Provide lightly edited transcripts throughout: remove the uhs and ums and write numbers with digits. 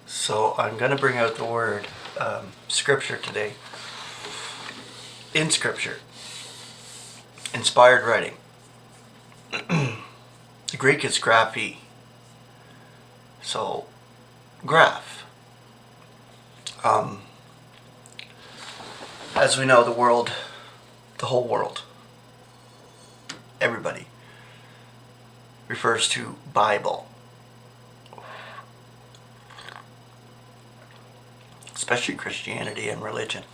So I'm going to bring out the word Scripture today. In Scripture. Inspired writing. The Greek is graphe. So, graph. As we know, the whole world, everybody, refers to Bible. Especially Christianity and religion.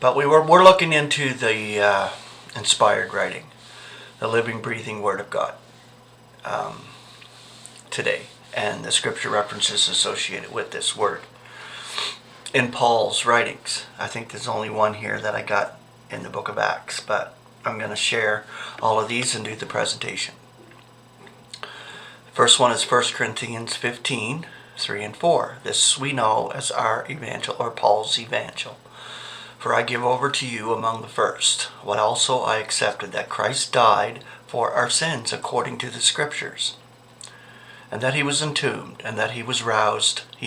But we're looking into the inspired writing, the living, breathing Word of God today, and the Scripture references associated with this Word. In Paul's writings, I think there's only one here that I got in the book of Acts, but I'm going to share all of these and do the presentation. First one is 1 Corinthians 15, 3 and 4. This we know as our evangel, or Paul's evangel. For I give over to you among the first, what also I accepted, that Christ died for our sins according to the Scriptures, and that he was entombed, and that he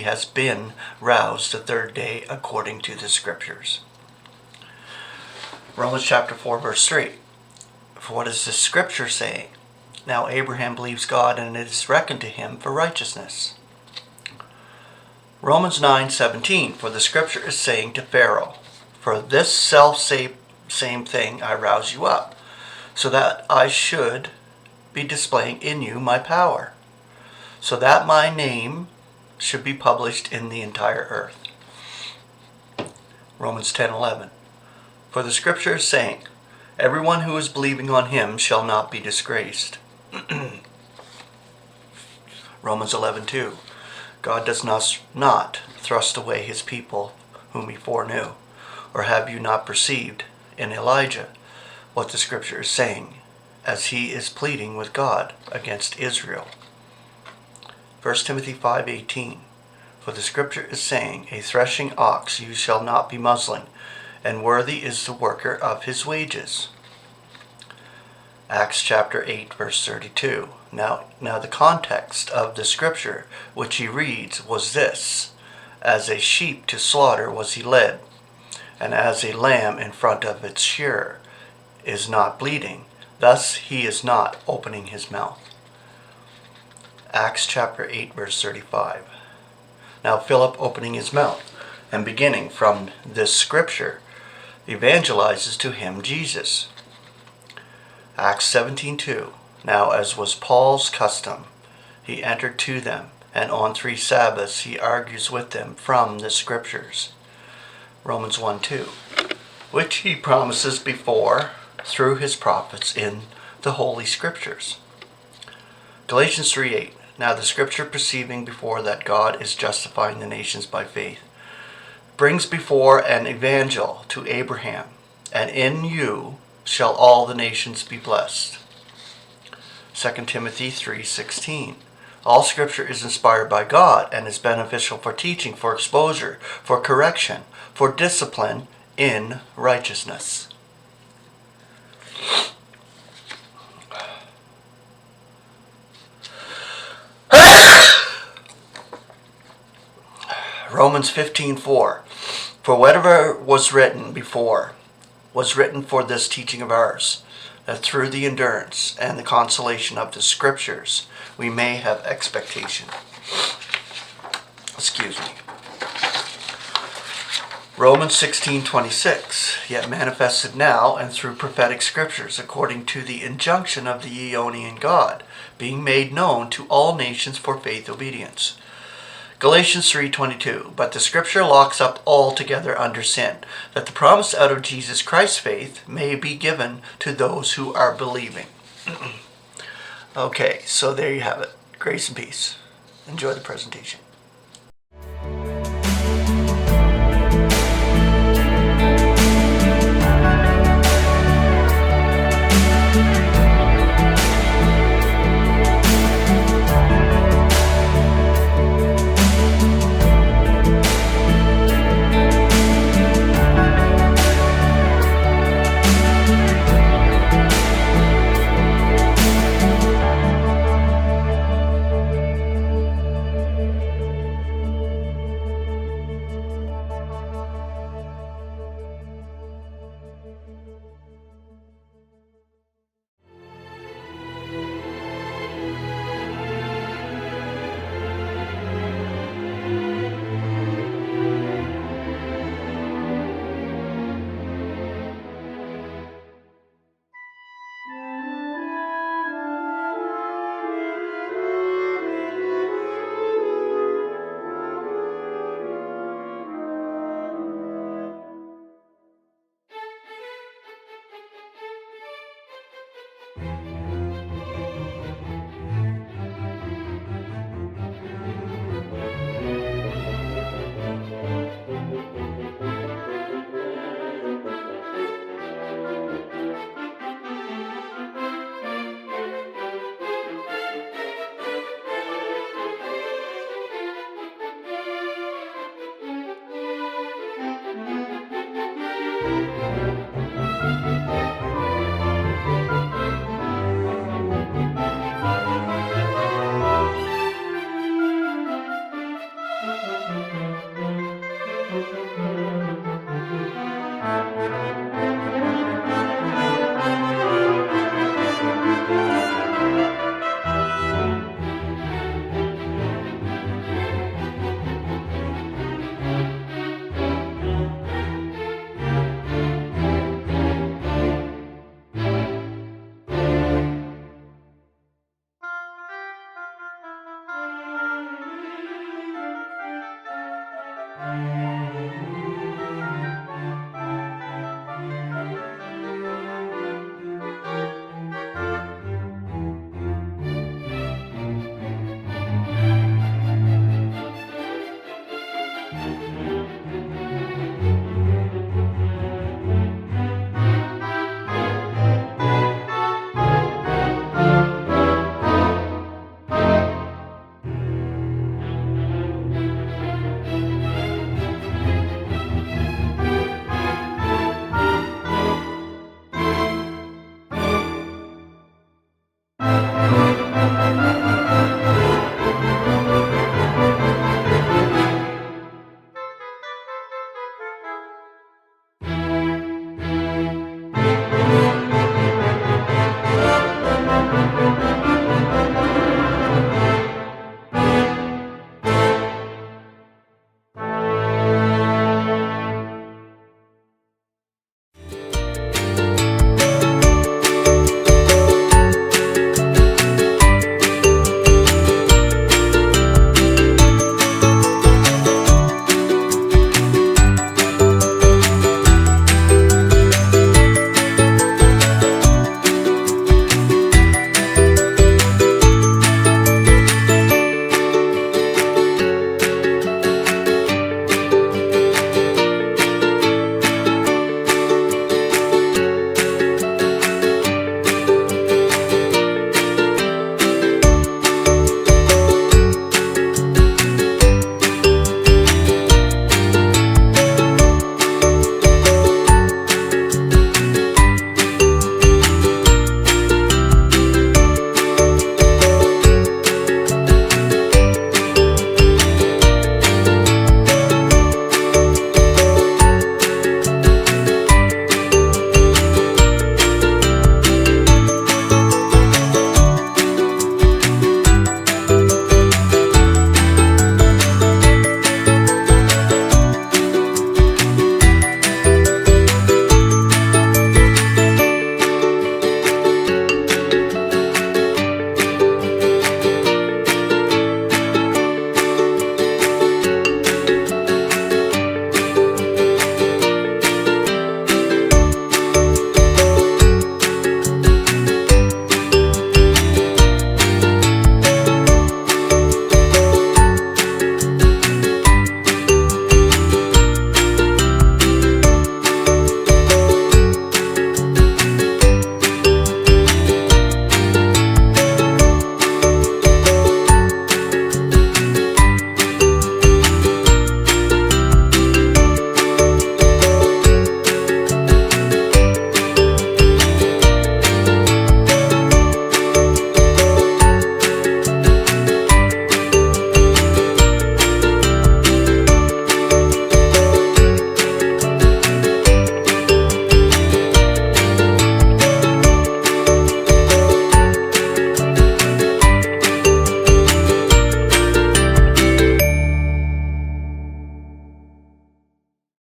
has been roused the third day according to the Scriptures. Romans chapter 4, verse 3. For what is the Scripture saying? Now Abraham believes God, and it is reckoned to him for righteousness. Romans 9:17. For the Scripture is saying to Pharaoh, for this same thing I rouse you up, so that I should be displaying in you my power, so that my name should be published in the entire earth. Romans 10:11. For the Scripture is saying, everyone who is believing on him shall not be disgraced. Romans 11:2. God does not thrust away his people whom he foreknew. Or have you not perceived in Elijah what the Scripture is saying, as he is pleading with God against Israel? 1 Timothy 5:18. For the Scripture is saying, a threshing ox you shall not be muzzling, and worthy is the worker of his wages. Acts chapter 8, verse 32. Now the context of the Scripture which he reads was this: as a sheep to slaughter was he led, and as a lamb in front of its shearer is not bleating, thus he is not opening his mouth. Acts chapter 8, verse 35. Now Philip, opening his mouth and beginning from this Scripture, evangelizes to him Jesus. Acts 17:2. Now as was Paul's custom, he entered to them, and on 3 Sabbaths he argues with them from the Scriptures. Romans 1:2. Which he promises before through his prophets in the Holy Scriptures. Galatians 3:8. Now the Scripture, perceiving before that God is justifying the nations by faith, brings before an evangel to Abraham, and in you shall all the nations be blessed. 2 Timothy 3:16. All Scripture is inspired by God and is beneficial for teaching, for exposure, for correction, for discipline in righteousness. Romans 15:4. For whatever was written before was written for this teaching of ours, that through the endurance and the consolation of the Scriptures we may have expectation. Excuse me. Romans 16:26. Yet manifested now and through prophetic Scriptures, according to the injunction of the Aeonian God, being made known to all nations for faith obedience. Galatians 3:22. But the Scripture locks up altogether under sin, that the promise out of Jesus Christ's faith may be given to those who are believing. Okay, so there you have it. Grace and peace. Enjoy the presentation.